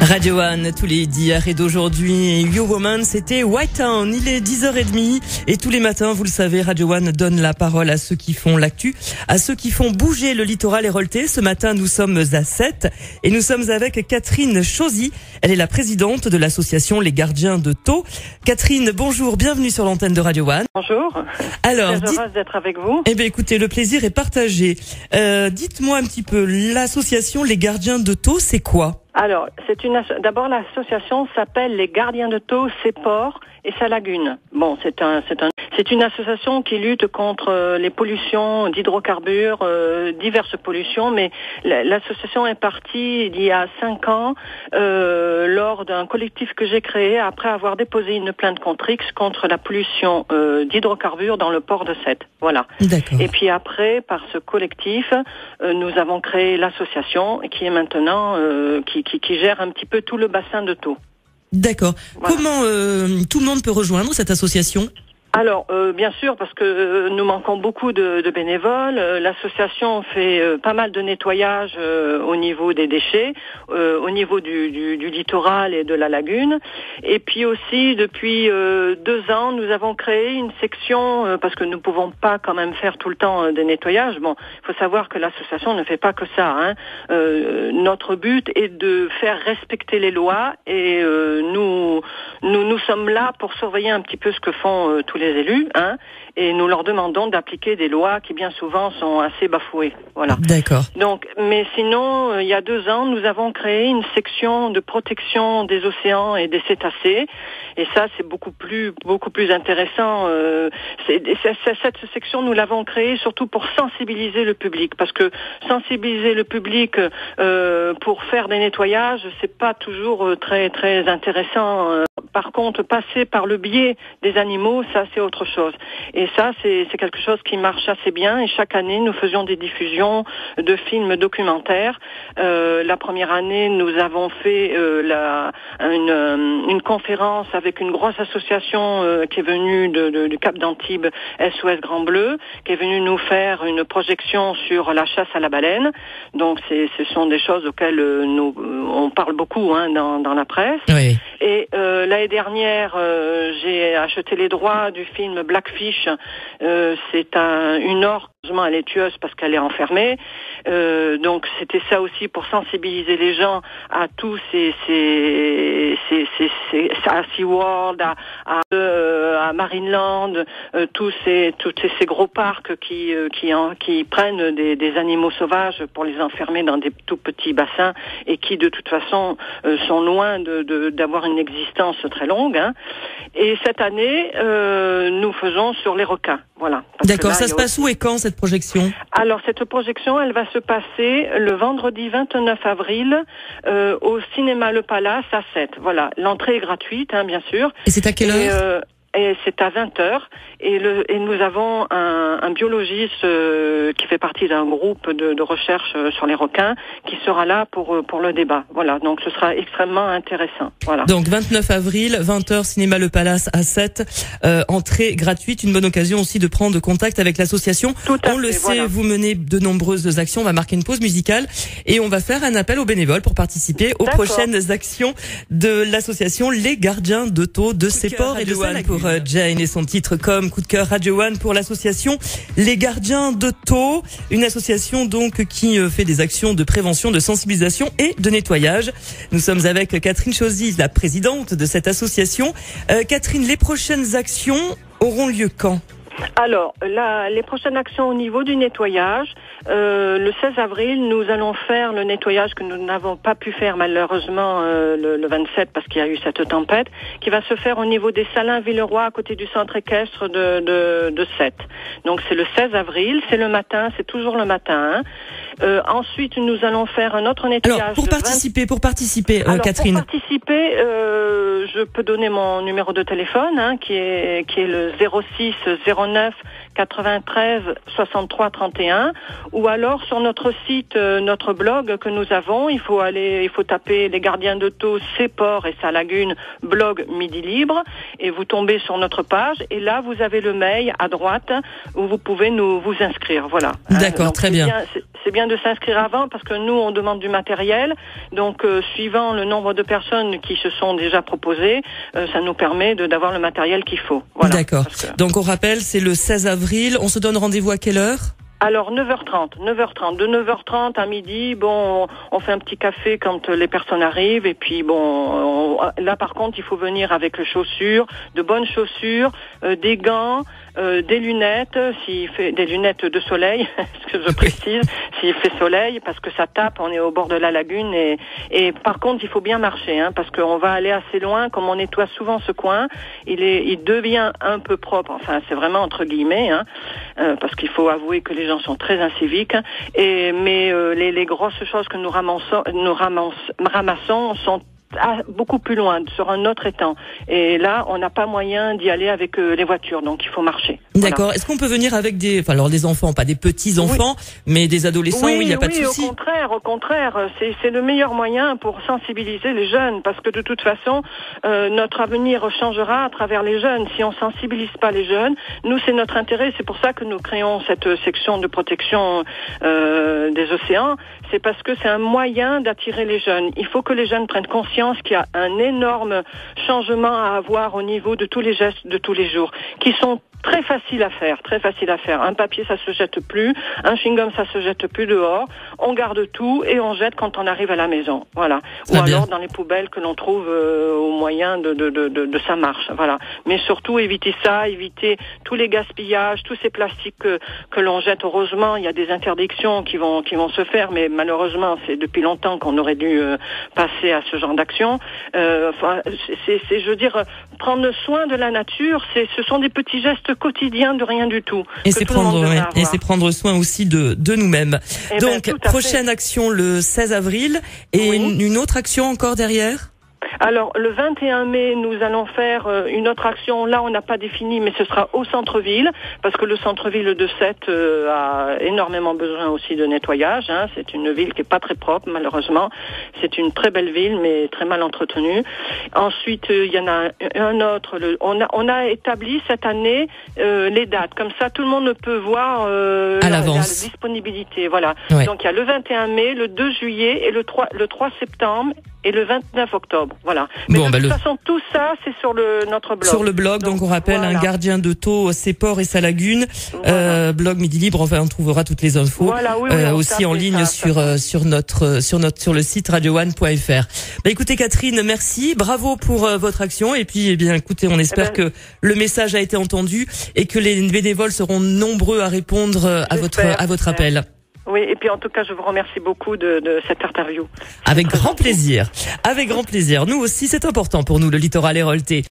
Radio One, tous les d'hier et d'aujourd'hui. You Woman, c'était White Town. Il est 10h30 et tous les matins, vous le savez, Radio One donne la parole à ceux qui font l'actu, à ceux qui font bouger le littoral héroltais. Ce matin, nous sommes à 7 et nous sommes avec Catherine Chauzy. Elle est la présidente de l'association Les Gardiens de Thau. Catherine, bonjour, bienvenue sur l'antenne de Radio One. Bonjour. Alors, très heureuse d'être avec vous. Eh bien, écoutez, le plaisir est partagé. Dites-moi un petit peu, l'association Les Gardiens de Thau, c'est quoi ? Alors, d'abord l'association s'appelle Les Gardiens de Thau, ses ports et sa lagune. Bon, c'est une association qui lutte contre les pollutions d'hydrocarbures, diverses pollutions, mais l'association est partie il y a 5 ans lors d'un collectif que j'ai créé après avoir déposé une plainte contre X contre la pollution d'hydrocarbures dans le port de Sète. Voilà. D'accord. Et puis après, par ce collectif, nous avons créé l'association qui est maintenant qui gère un petit peu tout le bassin de Thau. D'accord. Voilà. Comment tout le monde peut rejoindre cette association ? Alors, bien sûr, parce que nous manquons beaucoup de bénévoles. L'association fait pas mal de nettoyage au niveau des déchets, au niveau du littoral et de la lagune. Et puis aussi, depuis 2 ans, nous avons créé une section, parce que nous ne pouvons pas quand même faire tout le temps des nettoyages. Bon, il faut savoir que l'association ne fait pas que ça. Hein. Notre but est de faire respecter les lois et nous sommes là pour surveiller un petit peu ce que font tous les élus, hein, et nous leur demandons d'appliquer des lois qui bien souvent sont assez bafouées. Voilà. D'accord. Donc, mais sinon, il y a 2 ans, nous avons créé une section de protection des océans et des cétacés, et ça, c'est beaucoup plus intéressant. Cette section, nous l'avons créée surtout pour sensibiliser le public, parce que sensibiliser le public pour faire des nettoyages, c'est pas toujours très très intéressant. Par contre, passer par le biais des animaux, ça c'est autre chose. Et ça, c'est quelque chose qui marche assez bien. Et chaque année, nous faisions des diffusions de films documentaires. La première année, nous avons fait une conférence avec une grosse association qui est venue du Cap d'Antibes, SOS Grand Bleu, qui est venue nous faire une projection sur la chasse à la baleine. Donc, ce sont des choses auxquelles on parle beaucoup, hein, dans la presse. Oui. Et l'année dernière, j'ai acheté les droits du film Blackfish. C'est une orque. Heureusement, elle est tueuse parce qu'elle est enfermée. Donc, c'était ça aussi pour sensibiliser les gens à tous à SeaWorld, à Marineland, tous ces gros parcs qui prennent des animaux sauvages pour les enfermer dans des tout petits bassins et qui, de toute façon, sont loin d'avoir une existence très longue. Hein. Et cette année, nous faisons sur les requins. Voilà. D'accord, ça se passe où et quand cette projection ? Alors cette projection, elle va se passer le vendredi 29 avril au cinéma Le Palace à Sète. Voilà, l'entrée est gratuite, hein, bien sûr. Et c'est à quelle heure ? Et c'est à 20h et nous avons un biologiste qui fait partie d'un groupe de recherche sur les requins qui sera là pour le débat. Voilà, donc ce sera extrêmement intéressant. Voilà. Donc 29 avril, 20h, cinéma Le Palace à 7, entrée gratuite, une bonne occasion aussi de prendre contact avec l'association. On le sait, voilà. Vous menez de nombreuses actions, on va marquer une pause musicale et on va faire un appel aux bénévoles pour participer aux prochaines actions de l'association Les Gardiens de Thau, de ses ports et de sa lagune. Pour Jane et son titre comme coup de cœur Radio One pour l'association Les Gardiens de Thau, une association donc qui fait des actions de prévention, de sensibilisation et de nettoyage. Nous sommes avec Catherine Chauzy, la présidente de cette association. Catherine, les prochaines actions auront lieu quand ? Alors, les prochaines actions au niveau du nettoyage, le 16 avril, nous allons faire le nettoyage que nous n'avons pas pu faire malheureusement le 27 parce qu'il y a eu cette tempête, qui va se faire au niveau des Salins-Villeroy à côté du centre équestre de Sète. Donc c'est le 16 avril, c'est le matin, c'est toujours le matin. Hein. Ensuite, nous allons faire un autre nettoyage. Alors, pour participer, Catherine. Pour participer, je peux donner mon numéro de téléphone, hein, qui est le 06 09 93 63 31, ou alors sur notre site, notre blog que nous avons, il faut taper les gardiens de Thau, ses ports et sa lagune, blog Midi Libre, et vous tombez sur notre page, et là vous avez le mail à droite où vous pouvez vous inscrire, voilà. D'accord, très bien. C'est bien de s'inscrire avant parce que nous on demande du matériel, donc suivant le nombre de personnes qui se sont déjà proposées, ça nous permet d'avoir le matériel qu'il faut. Voilà. D'accord. Donc on rappelle, c'est le 16 avril, on se donne rendez-vous à quelle heure ? Alors 9h30, de 9h30 à midi, bon, on fait un petit café quand les personnes arrivent, et puis bon, là par contre il faut venir avec les chaussures, de bonnes chaussures, des gants, des lunettes, des lunettes de soleil, ce que je précise, s'il fait soleil, parce que ça tape, on est au bord de la lagune, et par contre il faut bien marcher, parce qu'on va aller assez loin, comme on nettoie souvent ce coin, il devient un peu propre, enfin c'est vraiment entre guillemets, parce qu'il faut avouer que les gens sont très inciviques, mais les grosses choses que nous ramassons sont beaucoup plus loin, sur un autre étang. Et là, on n'a pas moyen d'y aller avec les voitures, donc il faut marcher. D'accord. Voilà. Est-ce qu'on peut venir avec des enfants, pas des petits enfants, mais des adolescents où il n'y a pas de souci? Au contraire, c'est le meilleur moyen pour sensibiliser les jeunes, parce que de toute façon, notre avenir changera à travers les jeunes. Si on sensibilise pas les jeunes, nous c'est notre intérêt, c'est pour ça que nous créons cette section de protection des océans. C'est parce que c'est un moyen d'attirer les jeunes. Il faut que les jeunes prennent conscience qu'il y a un énorme changement à avoir au niveau de tous les gestes de tous les jours, qui sont très facile à faire. Un papier, ça se jette plus. Un chewing-gum, ça se jette plus dehors. On garde tout et on jette quand on arrive à la maison. Voilà. Ou alors dans les poubelles que l'on trouve au moyen de sa marche. Voilà. Mais surtout, éviter tous les gaspillages, tous ces plastiques que l'on jette. Heureusement, il y a des interdictions qui vont se faire, mais malheureusement, c'est depuis longtemps qu'on aurait dû passer à ce genre d'action. Je veux dire, prendre soin de la nature, ce sont des petits gestes quotidiens de rien du tout. Et c'est prendre soin aussi de nous-mêmes. Donc, prochaine action le 16 avril et une autre action encore derrière? Alors, le 21 mai, nous allons faire une autre action. Là, on n'a pas défini, mais ce sera au centre-ville, parce que le centre-ville de Sète a énormément besoin aussi de nettoyage. C'est une ville qui est pas très propre, malheureusement. C'est une très belle ville, mais très mal entretenue. Ensuite, il y en a un autre. On a établi cette année les dates. Comme ça, tout le monde peut voir la disponibilité. Voilà. Ouais. Donc, il y a le 21 mai, le 2 juillet et le 3 septembre. Et le 29 octobre, voilà. Mais de toute façon, tout ça, c'est sur notre blog. Sur le blog, donc on rappelle un gardien de Thau, ses ports et sa lagune, blog Midi Libre. Enfin, on trouvera toutes les infos aussi en ligne sur le site radioone.fr. Écoutez Catherine, merci, bravo pour votre action. Et puis, écoutez, on espère que le message a été entendu et que les bénévoles seront nombreux à répondre à votre appel. Oui, et puis en tout cas, je vous remercie beaucoup de cette interview. Avec grand plaisir. Nous aussi, c'est important pour nous, le littoral héroltais.